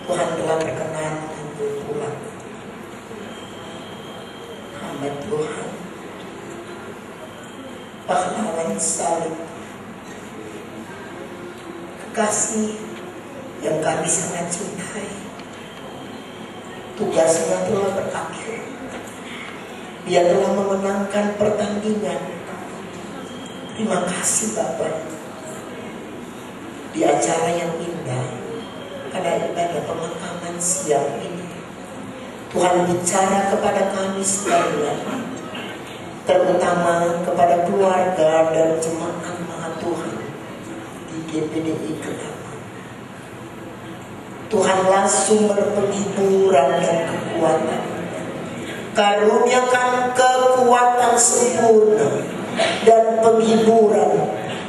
Tuhan telah berkenan untuk pulang. Hamba Tuhan, pahlawan salib, kekasih yang kami sangat cintai, tugasnya telah berakhir. Dia telah memenangkan pertandingan. Terima kasih Bapak. Di acara yang indah, pada ibadah pemakaman siang ini, Tuhan bicara kepada kami sekalian, terutama kepada keluarga dan jemaat Maha Tuhan di GPDI Kedama. Tuhan langsung berpenghiburan dan kekuatan. Karuniakan kekuatan sempurna dan penghiburan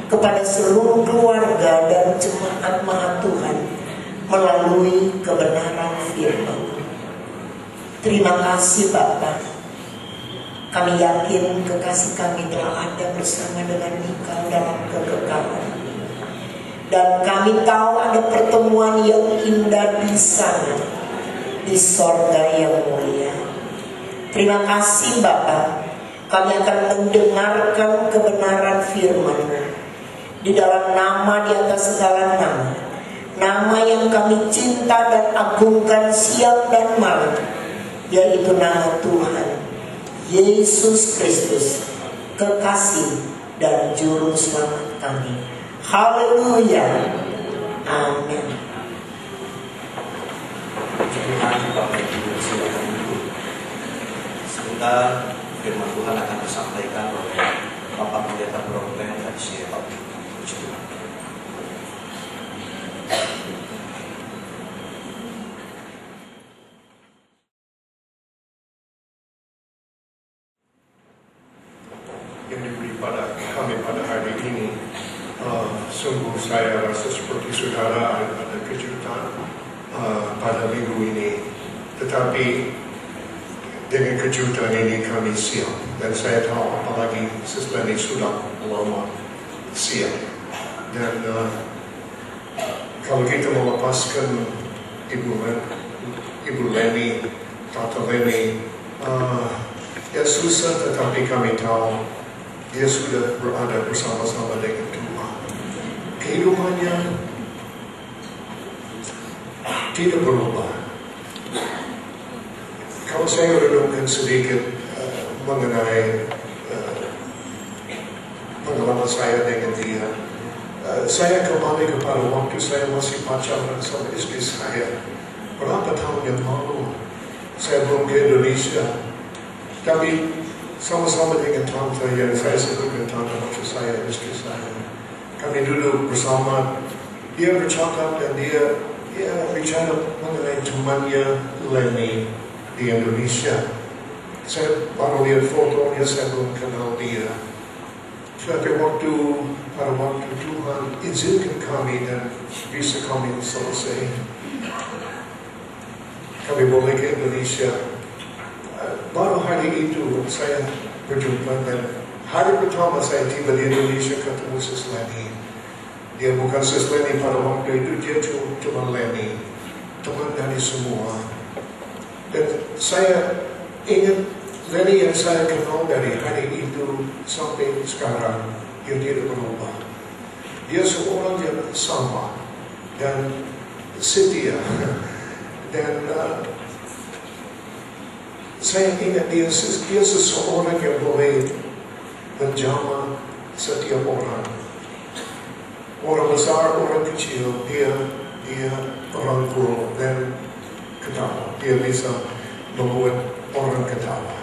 kepada seluruh keluarga dan jemaat Maha Tuhan melalui kebenaran firman. Terima kasih Bapa. Kami yakin kekasih kami telah ada bersama dengan Engkau dalam kekekalan. Dan kami tahu ada pertemuan yang indah di sana, di sorga yang mulia. Terima kasih Bapa. Kami akan mendengarkan kebenaran firman-Mu di dalam nama di atas segala nama. Nama yang kami cinta dan agungkan siang dan malam, yaitu nama Tuhan Yesus Kristus, kekasih dan juru selamat kami. Haleluya. Amin. Sebentar firman Tuhan akan disampaikan oleh Bapak Pendeta Bronten dan siapa. Yang diberi pada kami pada hari ini, sungguh saya rasa seperti saudara ada kejutan pada minggu ini, tetapi dengan kejutan ini kami siap, dan saya tahu apalagi Sister Lenny sudah lama siap. Dan kalau kita melepaskan Ibu Lenny, Tante Lenny, ya susah, tetapi kami tahu dia sudah berada bersama-sama dengan Tuhan. Kehidupannya tidak berubah. Kalau saya renungkan sedikit mengenai pengalaman saya dengan dia, saya kembali kepada waktu saya masih pacaran sama istri saya. Berapa tahun yang lalu, saya belum ke Indonesia, tapi sama-sama dengan tante yang saya sebutkan, tante maksud saya, istri saya. Kami duduk bersama, dia bercakap dan dia bicara mengenai temannya Lenny di Indonesia. Saya baru lihat fotonya, saya belum kenal dia. Tapi pada waktu Tuhan izinkan kami dan bisa kami selesai, kami boleh ke Indonesia. Baru hari itu saya berjumpa, dan hari pertama saya tiba di Indonesia ketemu Sis Lenny. Dia bukan Sis Lenny pada waktu itu, dia cuma Lenny, teman dari semua. Dan saya ingat Lenny yang saya kenal dari hari itu sampai sekarang, dia tidak berubah. Dia seorang yang sama dan setia. Dan saya ingat dia seseorang yang boleh menjamah setiap orang. Orang besar, orang kecil, dia rangkul dan ketawa. Dia bisa membuat orang ketawa.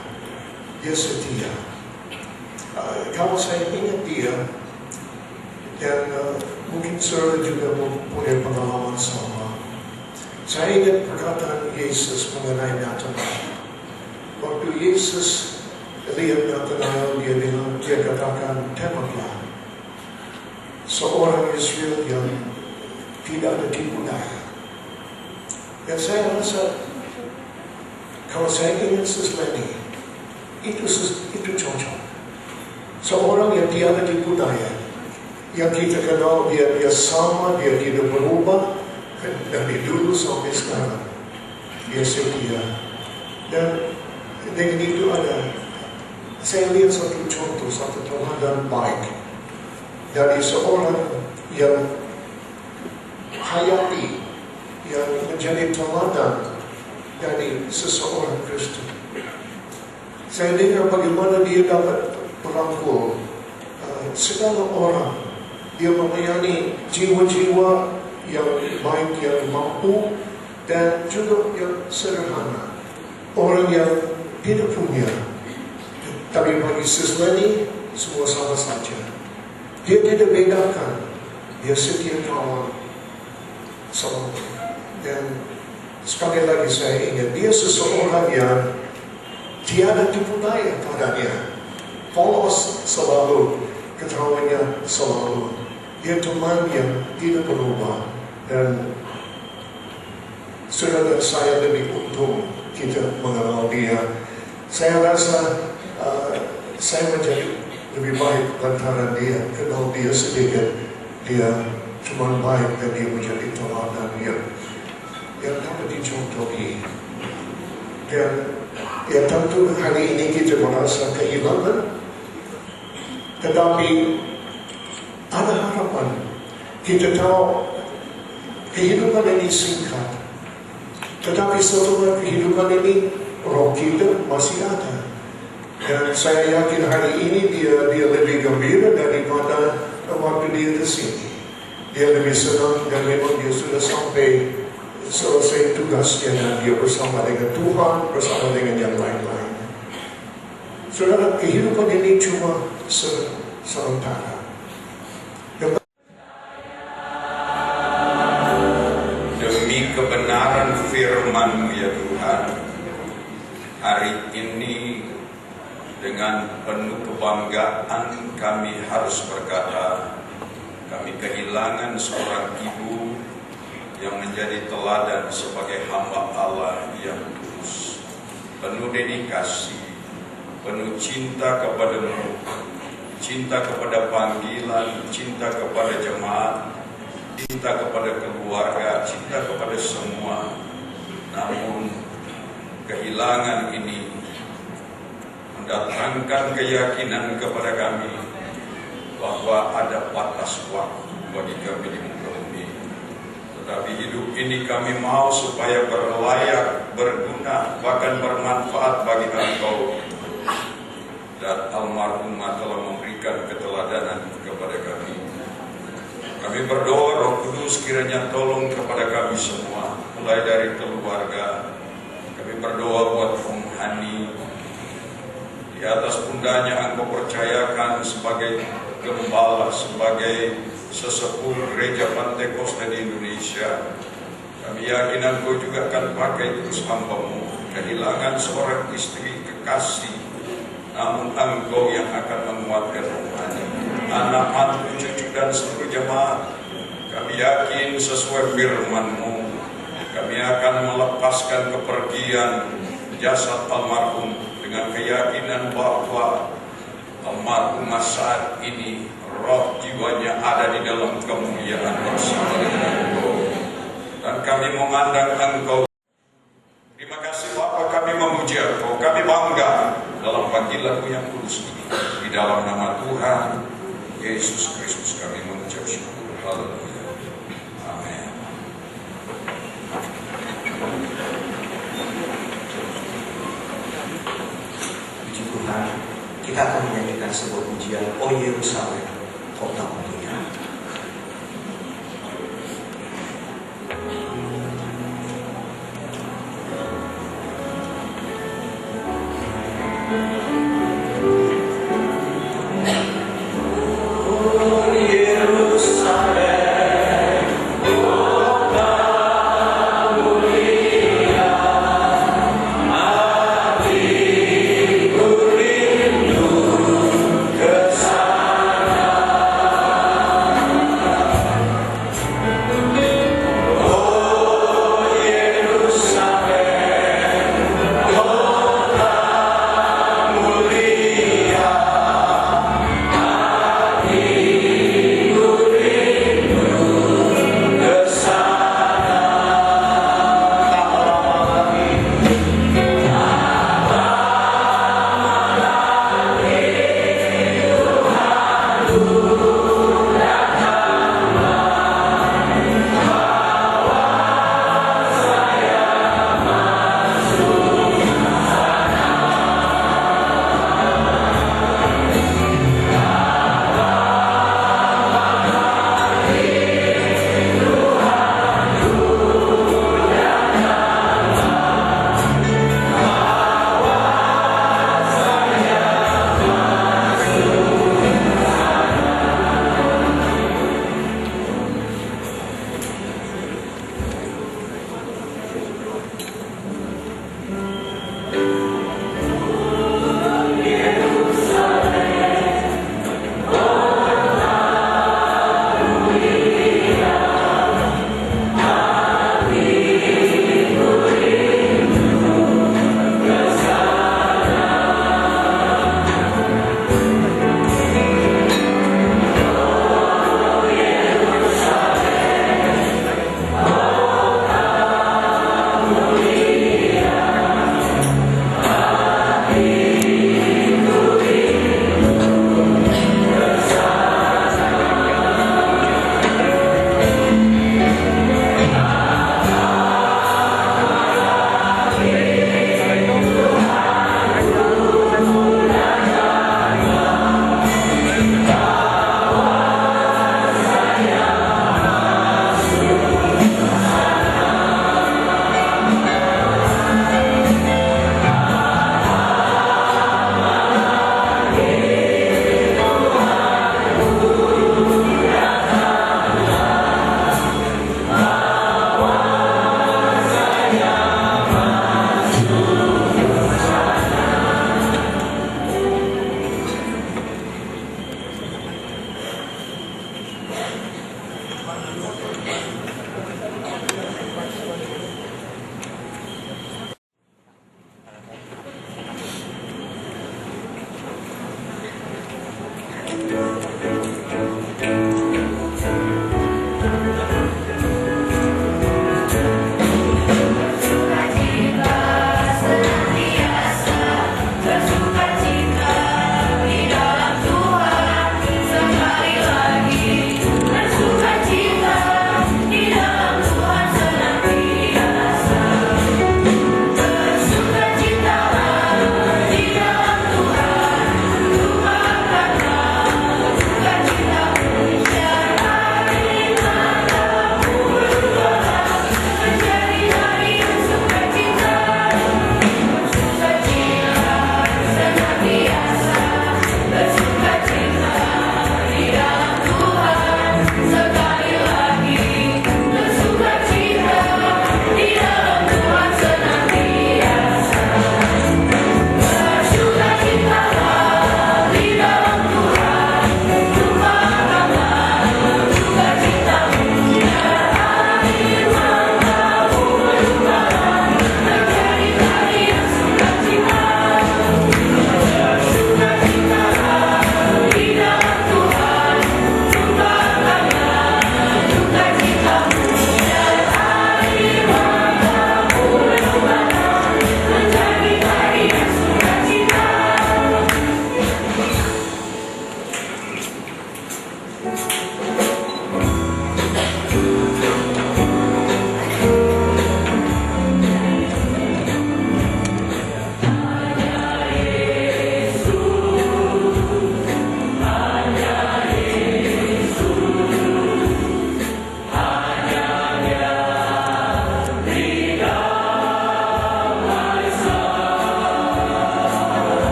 Dia setia. Kalau saya ingat dia, dan mungkin saudara juga punya pengalaman sama. Saya ingat perkataan Yesus mengenai Nathanael. Waktu Yesus lihat Nathanael, dia katakan, tembaklah. Seorang Israel yang tidak ada tipu daya. Dan saya rasa, kalau saya ingat Sis Lenny, itu cocok. Seorang yang tiada tipu daya, yang kita kenal dia sama, dia tidak berubah, Dari dulu sampai sekarang dia setia. Dan dengan itu saya lihat satu contoh, satu teladan baik dari seorang yang hayati, yang menjadi teladan dari seseorang Kristen. Saya dengar bagaimana dia dapat merangkul segala orang. Dia melayani jiwa-jiwa yang baik, yang mampu, dan juga yang sederhana. Orang yang tidak punya. Tapi bagi Sis Lenny, semua sama saja. Dia tidak bedakan. Dia setia kawan selalu. Dan sekali lagi saya ingat, dia seseorang yang tiada tipu daya padanya. Polos selalu, ketawanya selalu. Dia teman yang tidak berubah. Dan saudara, saya lebih untung kita mengenal dia. Saya rasa saya menjadi lebih baik lantaran dia, kenal dia sedikit. Dia teman baik dan dia menjadi teladan yang dapat dicontohi. Dan ya tentu hari ini kita merasa kehilangan, tetapi ada harapan. Kita tahu kehidupan ini singkat, tetapi setelah kehidupan ini roh kita masih ada. Dan saya yakin hari ini dia lebih gembira daripada waktu dia di sini. Dia lebih senang dan memang dia sudah sampai selesai tugasnya dan dia bersama dengan Tuhan, bersama dengan yang lain-lain. Saudara, kehidupan ini cuma sementara. Demi kebenaran firman-Mu ya Tuhan, hari ini dengan penuh kebanggaan kami harus berkata, kami kehilangan seorang ibu yang menjadi teladan sebagai hamba Allah yang tulus, penuh dedikasi, penuh cinta kepada-Mu, cinta kepada panggilan, cinta kepada jemaat, cinta kepada keluarga, cinta kepada semua. Namun kehilangan ini mendatangkan keyakinan kepada kami bahwa ada batas waktu bagi kami di muka bumi. Tetapi hidup ini kami mau supaya berlayak, berguna, bahkan bermanfaat bagi Engkau. Dan almarhumah telah memberikan keteladanan kepada kami. Kami berdoa Roh Kudus kiranya tolong kepada kami semua, mulai dari keluarga. Kami berdoa buat Om Hani. Di atas pundanya Engkau percayakan sebagai gembala, sebagai sesepuh gereja Pantekosta di Indonesia. Kami yakin Engkau juga akan pakai terus hamba-Mu. Kehilangan seorang istri kekasih, namun Engkau yang akan menguatkan rohani, anak, mantu, cucu dan seluruh jemaat. Kami yakin sesuai firman-Mu, kami akan melepaskan kepergian jasad almarhum dengan keyakinan bahwa almarhumah saat ini roh jiwanya ada di dalam kemuliaan bersama dengan Engkau. Dan kami memandang Engkau. Terima kasih Bapa, kami memuji Engkau, kami bangga dalam panggilan-Mu yang kudus ini. Di dalam nama Tuhan Yesus Kristus kami mengucap syukur. Haleluya. Amin. Puji Tuhan, kita akan menyanyikan sebuah pujian, O Yerusalem, kota mulia. Oh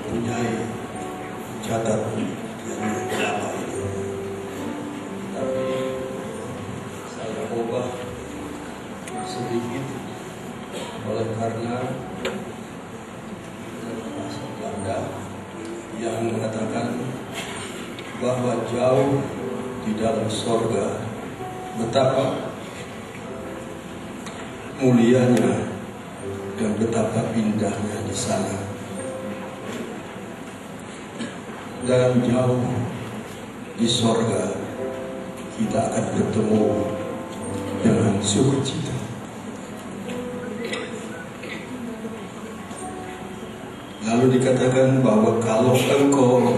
mempunyai catatan yang lama itu, tapi saya ubah sedikit oleh karena bahasa Belanda yang mengatakan bahwa jauh di dalam sorga betapa mulianya dan betapa indahnya di sana. Dan jauh di sorga kita akan bertemu dengan sukacita. Lalu dikatakan bahwa kalau engkau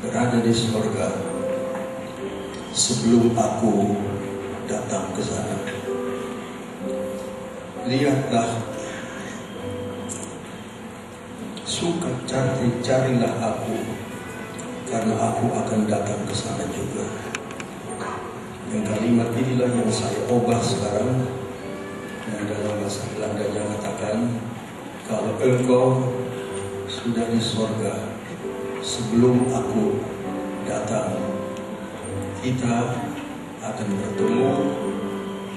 berada di sorga sebelum aku datang ke sana, lihatlah, carilah aku, karena aku akan datang ke sana juga. Yang kalimat inilah yang saya ubah sekarang, dan dalam bahasa Belanda yang mengatakan, kalau engkau sudah di sorga sebelum aku datang, kita akan bertemu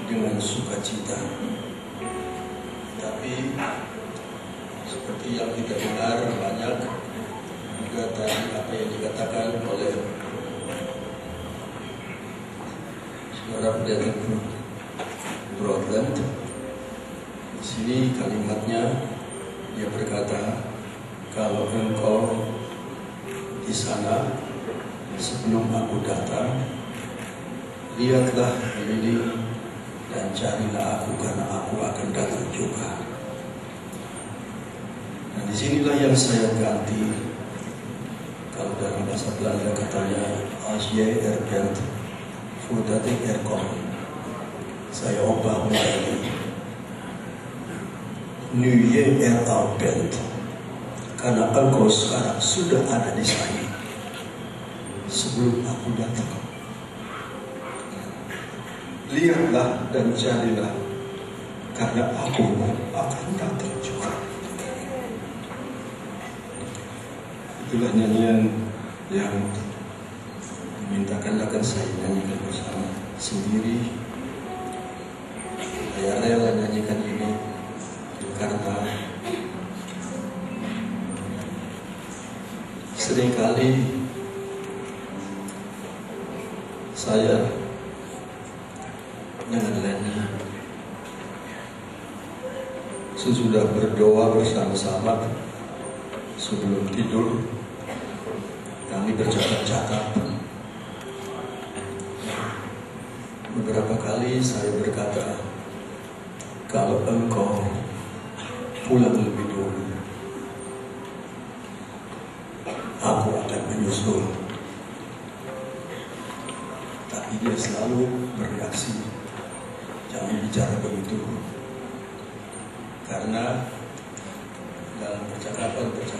dengan sukacita. Tapi seperti yang kita dengar banyak juga tadi apa yang dikatakan oleh saudara pendeta Broadbent. Di sini kalimatnya dia berkata, kalau engkau di sana sebelum aku datang, lihatlah ini dan carilah aku, karena aku akan datang juga. Nah, disinilah yang saya ganti. Kalau dalam bahasa Belanda katanya, als je er bent, voordat ik er kom. Saya ubah menjadi, nu je er al bent, karena engkau sekarang sudah ada di sana sebelum aku datang. Lihatlah dan carilah, karena aku akan datang juga. Itulah nyanyian yang dimintakan akan saya nyanyikan bersama sendiri. Saya rela nyanyikan ini karena seringkali saya dengan Lenny sesudah berdoa bersama-sama sebelum tidur, kami bercakap-cakap. Beberapa kali saya berkata, kalau engkau pulang lebih dulu, aku akan menyusul. Tapi dia selalu bereaksi, jangan bicara begitu, karena dalam percakapan dia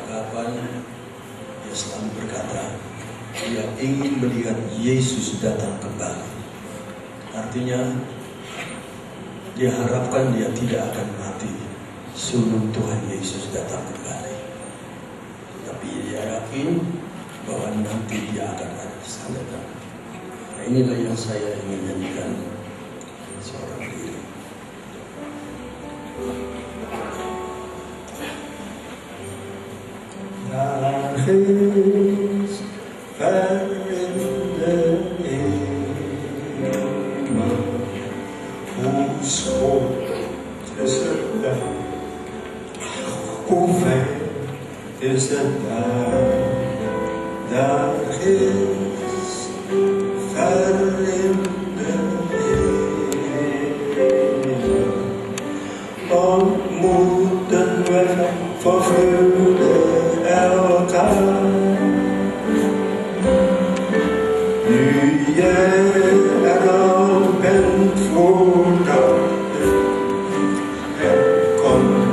selalu berkata dia ingin melihat Yesus datang kembali. Artinya dia harapkan dia tidak akan mati sebelum Tuhan Yesus datang kembali. Tapi dia yakin bahwa nanti dia akan ada di sana. Nah, inilah yang saya ingin nyanyikan seorang diri. Daar is ver in de hemel, hoe schoon is het daar, hoe ver is het daar. Daar is ver in de hemel, ontmoeten we voor vreugde elkaar. Nu jij er al bent voordat er komt,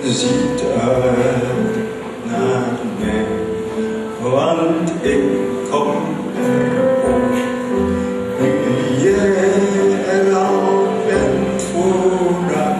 ziet uit naar mij, want ik kom erop. Nu jij er al bent voordat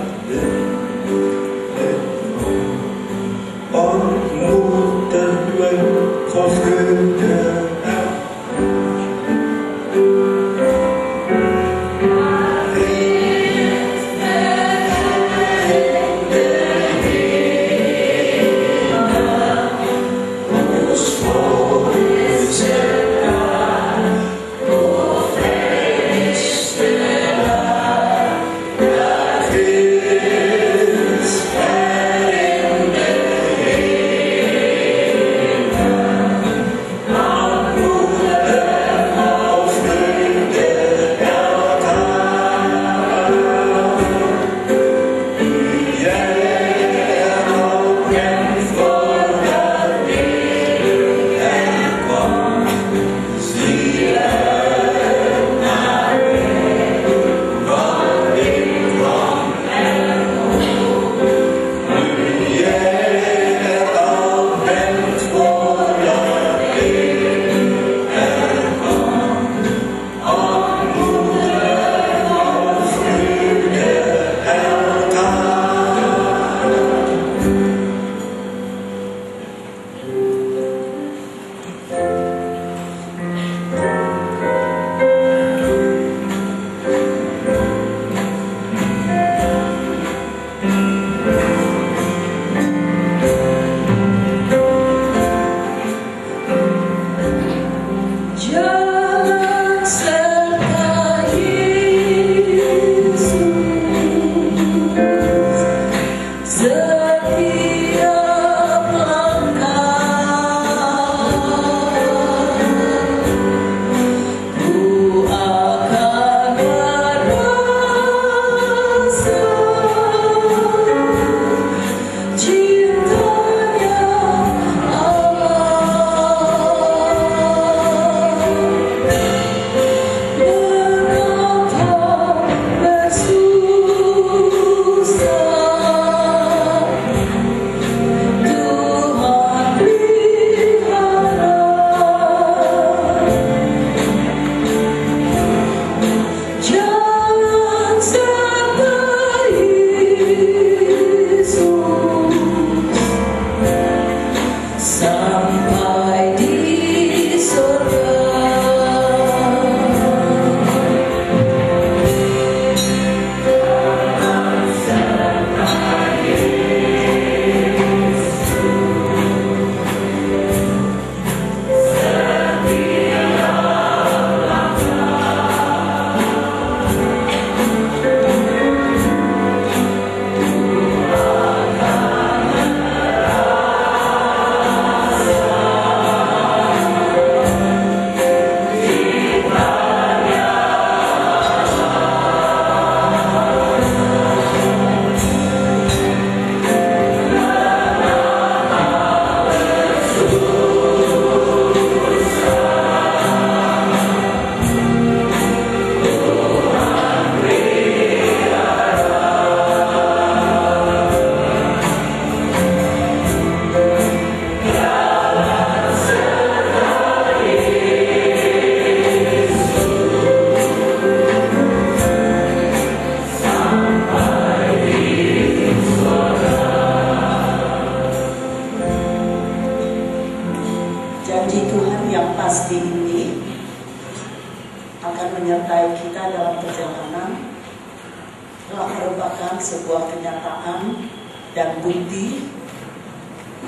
merupakan sebuah kenyataan dan bukti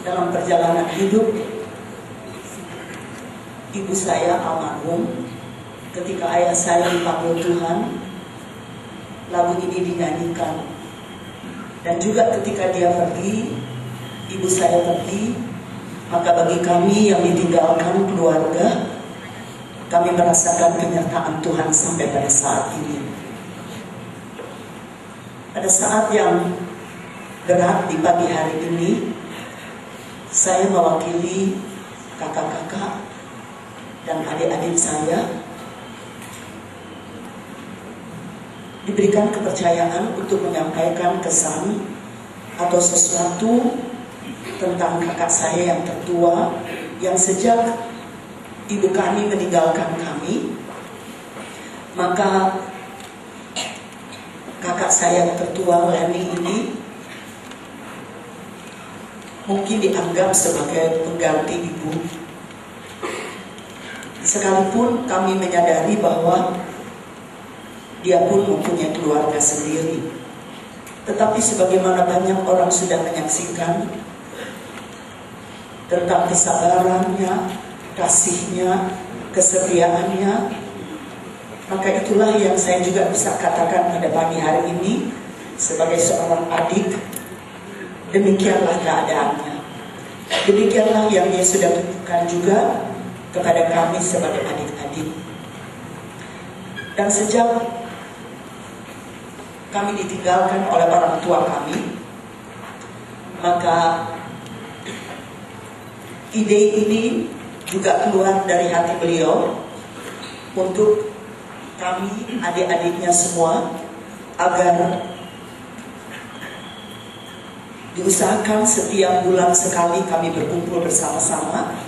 dalam perjalanan hidup ibu saya almarhum. Ketika ayah saya dipanggil Tuhan, lagu ini dinyanyikan. Dan juga ketika dia pergi, ibu saya pergi, maka bagi kami yang ditinggalkan keluarga, kami merasakan kenyataan Tuhan sampai pada saat ini. Pada saat yang berat di pagi hari ini, saya mewakili kakak-kakak dan adik-adik saya diberikan kepercayaan untuk menyampaikan kesan atau sesuatu tentang kakak saya yang tertua, yang sejak ibu kami meninggalkan kami, maka kakak saya yang tertua Leni ini mungkin dianggap sebagai pengganti ibu. Sekalipun kami menyadari bahwa dia pun mempunyai keluarga sendiri, tetapi sebagaimana banyak orang sudah menyaksikan tentang kesabarannya, kasihnya, kesetiaannya, maka itulah yang saya juga bisa katakan pada pagi hari ini sebagai seorang adik. Demikianlah keadaannya. Demikianlah yang dia sudah tunjukkan juga kepada kami sebagai adik-adik. Dan sejak kami ditinggalkan oleh orang tua kami, maka ide ini juga keluar dari hati beliau untuk kami, adik-adiknya semua, agar diusahakan setiap bulan sekali kami berkumpul bersama-sama.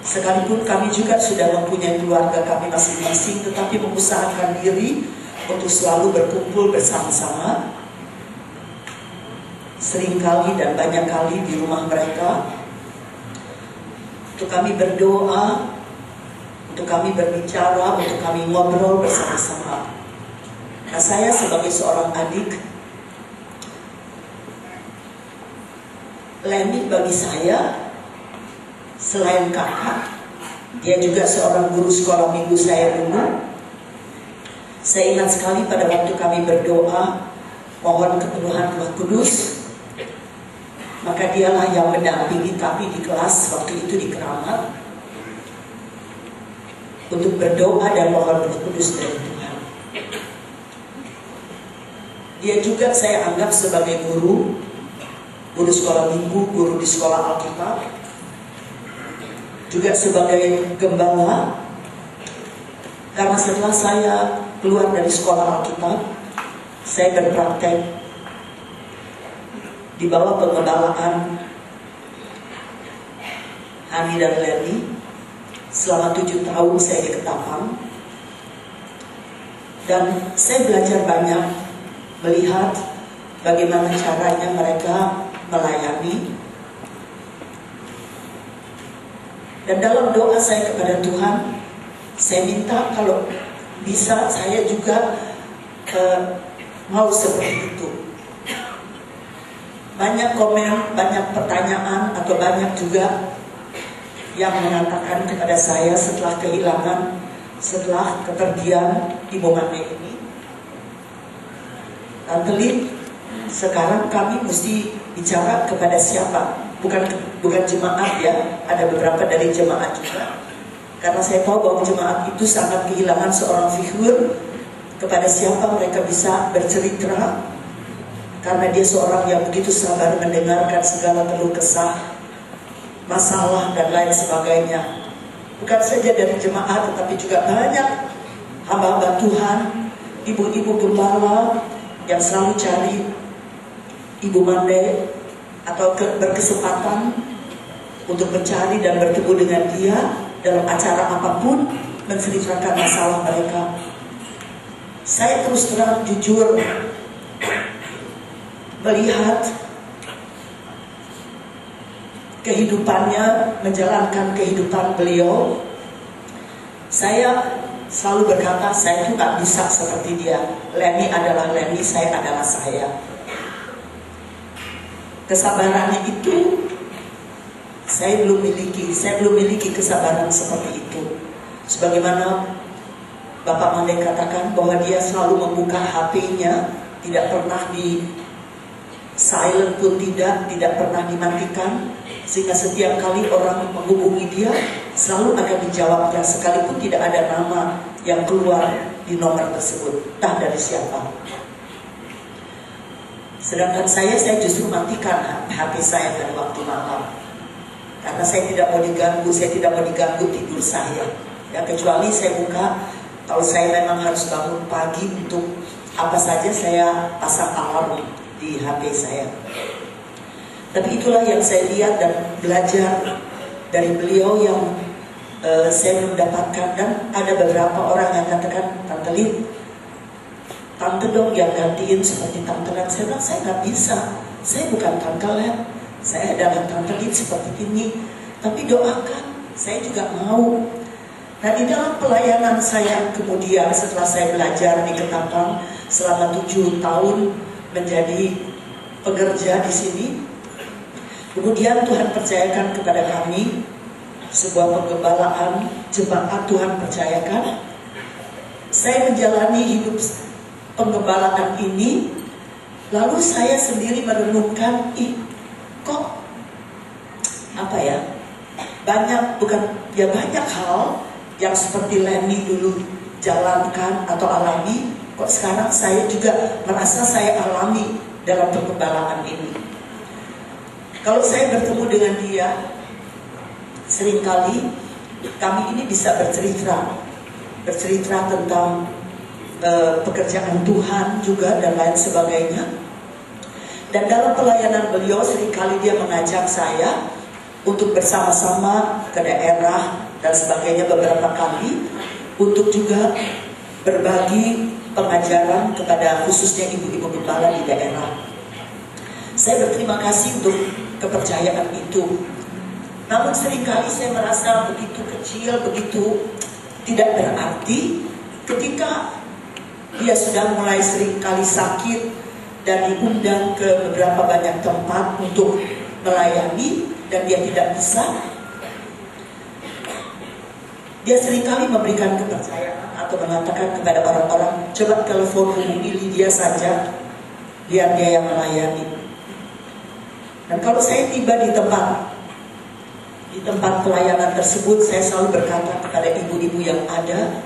Sekalipun kami juga sudah mempunyai keluarga kami masing-masing, tetapi mengusahakan diri untuk selalu berkumpul bersama-sama. Seringkali dan banyak kali di rumah mereka, untuk kami berdoa, untuk kami berbicara, untuk kami ngobrol bersama-sama. Nah, saya sebagai seorang adik, Leni bagi saya selain kakak, dia juga seorang guru sekolah minggu saya dulu. Saya ingat sekali pada waktu kami berdoa mohon kepenuhan Roh Kudus, maka dialah yang mendampingi kami di kelas waktu itu di Keramat untuk berdoa dan mohon Roh Kudus dari Tuhan. Dia juga saya anggap sebagai guru sekolah minggu, guru di sekolah Alkitab, juga sebagai gembala. Karena setelah saya keluar dari sekolah Alkitab, saya berpraktek di bawah pengembalaan Hani dan Leni. Selama 7 tahun saya di Ketapang, dan saya belajar banyak melihat bagaimana caranya mereka melayani. Dan dalam doa saya kepada Tuhan, saya minta kalau bisa saya juga mau seperti itu. Banyak komen, banyak pertanyaan, atau banyak juga yang mengatakan kepada saya setelah kepergian Ibu Mane ini, Tante Lin, sekarang kami mesti bicara kepada siapa? Bukan jemaat ya, ada beberapa dari jemaat juga. Karena saya tahu bahwa jemaat itu sangat kehilangan seorang figur, kepada siapa mereka bisa bercerita, karena dia seorang yang begitu sabar mendengarkan segala keluh kesah, masalah dan lain sebagainya. Bukan saja dari jemaat, tetapi juga banyak hamba-hamba Tuhan, ibu-ibu gembala yang selalu cari Ibu Mande atau berkesempatan untuk mencari dan bertemu dengan dia dalam acara apapun, menceritakan masalah mereka. Saya terus terang jujur melihat kehidupannya, menjalankan kehidupan beliau. Saya selalu berkata, saya tuh nggak bisa seperti dia. Lenny adalah Lenny, saya adalah saya. Kesabarannya itu saya belum miliki kesabaran seperti itu. Sebagaimana Bapak Mande katakan bahwa dia selalu membuka HP-nya, tidak pernah di silent pun tidak pernah dimatikan, sehingga setiap kali orang menghubungi dia selalu akan dijawabnya sekalipun tidak ada nama yang keluar di nomor tersebut, entah dari siapa. Sedangkan saya justru matikan HP saya pada waktu malam, karena saya tidak mau diganggu tidur saya. Ya, kecuali saya buka, kalau saya memang harus bangun pagi untuk apa saja, saya pasang alarm di HP saya. Tapi itulah yang saya lihat dan belajar dari beliau yang saya belum dapatkan. Dan ada beberapa orang yang katakan, Tante Lin, Tante dong yang gantiin seperti Tante Len. Saya bilang, saya nggak bisa, saya bukan Tante Len, saya adalah Tante Lin seperti ini. Tapi doakan, saya juga mau. Nah, di dalam pelayanan saya kemudian setelah saya belajar di Ketapang selama 7 tahun menjadi pekerja di sini, kemudian Tuhan percayakan kepada kami sebuah penggembalaan jemaat. Tuhan percayakan saya menjalani hidup penggembalaan ini. Lalu saya sendiri merenungkan, kok apa ya, banyak hal yang seperti Lenny dulu jalankan atau alami, kok sekarang saya juga merasa saya alami dalam penggembalaan ini. Kalau saya bertemu dengan dia, seringkali kami ini bisa bercerita tentang pekerjaan Tuhan juga dan lain sebagainya. Dan dalam pelayanan beliau seringkali dia mengajak saya untuk bersama-sama ke daerah dan sebagainya beberapa kali, untuk juga berbagi pengajaran kepada khususnya ibu-ibu gembala di daerah. Saya berterima kasih untuk kepercayaan itu. Namun seringkali saya merasa begitu kecil, begitu tidak berarti ketika dia sudah mulai seringkali sakit dan diundang ke beberapa banyak tempat untuk melayani dan dia tidak bisa. Dia seringkali memberikan kepercayaan atau mengatakan kepada orang-orang, coba telepon hubungi Lydia saja, biar dia yang melayani. Dan kalau saya tiba di tempat pelayanan tersebut, saya selalu berkata kepada ibu-ibu yang ada,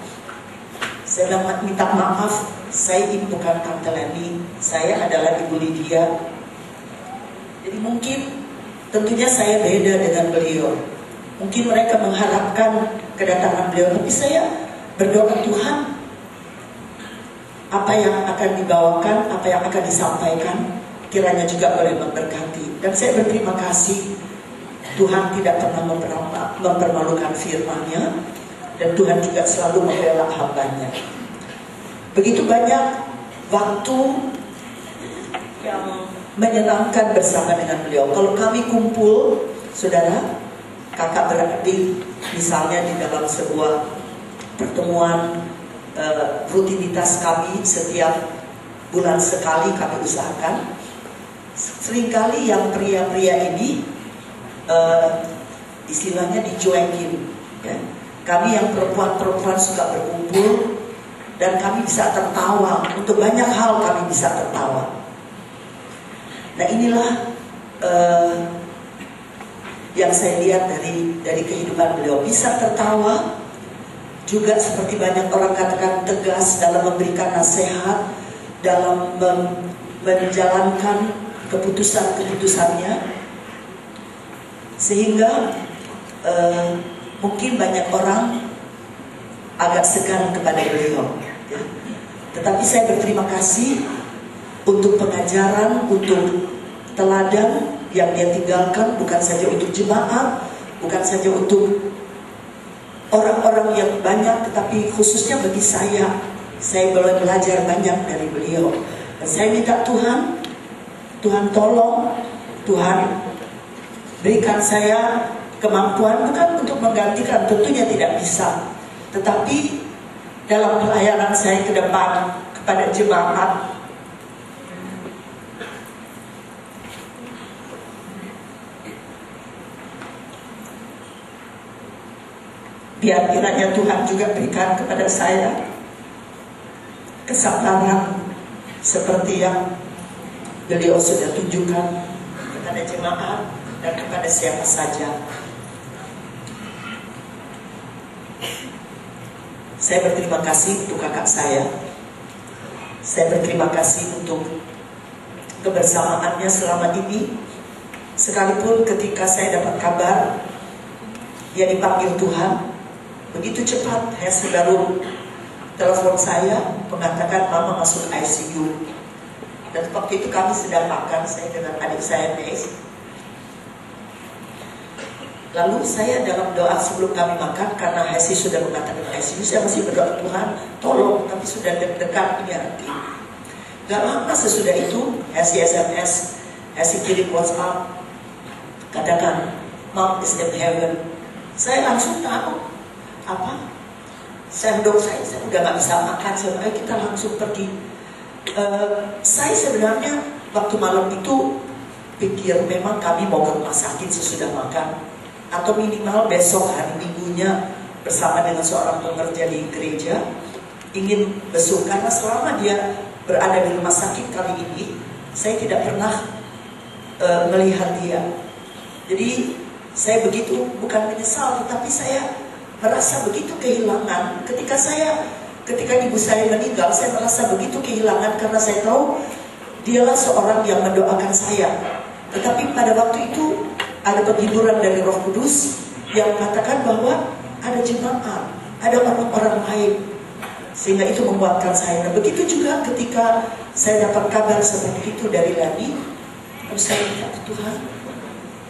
saya minta maaf, saya ini bukan Tante Lenny, saya adalah Ibu Lydia. Jadi mungkin tentunya saya beda dengan beliau. Mungkin mereka mengharapkan kedatangan beliau, tapi saya berdoa, Tuhan, apa yang akan dibawakan, apa yang akan disampaikan, kiranya juga boleh memberkati. Dan saya berterima kasih, Tuhan tidak pernah mempermalukan firman-Nya, dan Tuhan juga selalu membela hamba-Nya. Begitu banyak waktu yang menyenangkan bersama dengan beliau. Kalau kami kumpul, saudara, kakak beradik, misalnya di dalam sebuah pertemuan rutinitas kami setiap bulan sekali kami usahakan. Seringkali yang pria-pria ini istilahnya dicuekin, ya. Kami yang perempuan-perempuan suka berkumpul dan kami bisa tertawa. Untuk banyak hal kami bisa tertawa. Nah, inilah yang saya lihat dari kehidupan beliau. Bisa tertawa, juga seperti banyak orang katakan tegas dalam memberikan nasihat, dalam menjalankan keputusan-keputusannya, sehingga mungkin banyak orang agak segan kepada beliau, ya. Tetapi saya berterima kasih untuk pengajaran, untuk teladan yang dia tinggalkan, bukan saja untuk jemaat, bukan saja untuk orang-orang yang banyak, tetapi khususnya bagi saya boleh belajar banyak dari beliau. Dan saya minta Tuhan tolong, Tuhan berikan saya kemampuan, bukan untuk menggantikan, tentunya tidak bisa, tetapi dalam pelayanan saya ke depan kepada jemaat. Biar kiranya Tuhan juga berikan kepada saya kesabaran seperti yang beliau sudah tunjukkan kepada jemaat dan kepada siapa saja. Saya berterima kasih untuk kakak saya. Saya berterima kasih untuk kebersamaannya selama ini. Sekalipun ketika saya dapat kabar dia dipanggil Tuhan, begitu cepat Hesi baru telepon saya mengatakan mama masuk ICU. Dan waktu itu kami sedang makan, saya dengan adik saya Nes. Lalu saya dalam doa sebelum kami makan, karena Hesi sudah mengatakan ICU, saya masih berdoa, Tuhan tolong, tapi sudah deg-degan ini hati. Gak lama sesudah itu Hesi SMS, Hesi kirim WhatsApp, katakan Mom is in heaven. Saya langsung tahu apa? Sendok saya udah gak bisa makan, ayo kita langsung pergi. Saya sebenarnya waktu malam itu pikir memang kami mau ke rumah sakit sesudah makan, atau minimal besok hari minggunya bersama dengan seorang pekerja di gereja ingin besuk, karena selama dia berada di rumah sakit kali ini saya tidak pernah melihat dia. Jadi saya begitu, bukan menyesal, tetapi saya merasa begitu kehilangan. Ketika ibu saya meninggal, saya merasa begitu kehilangan karena saya tahu dialah seorang yang mendoakan saya. Tetapi pada waktu itu ada penghiburan dari Roh Kudus yang mengatakan bahwa ada jemaat, ada orang-orang lain, sehingga itu menguatkan saya. Nah, begitu juga ketika saya dapat kabar seperti itu dari Lani, lalu saya minta Tuhan,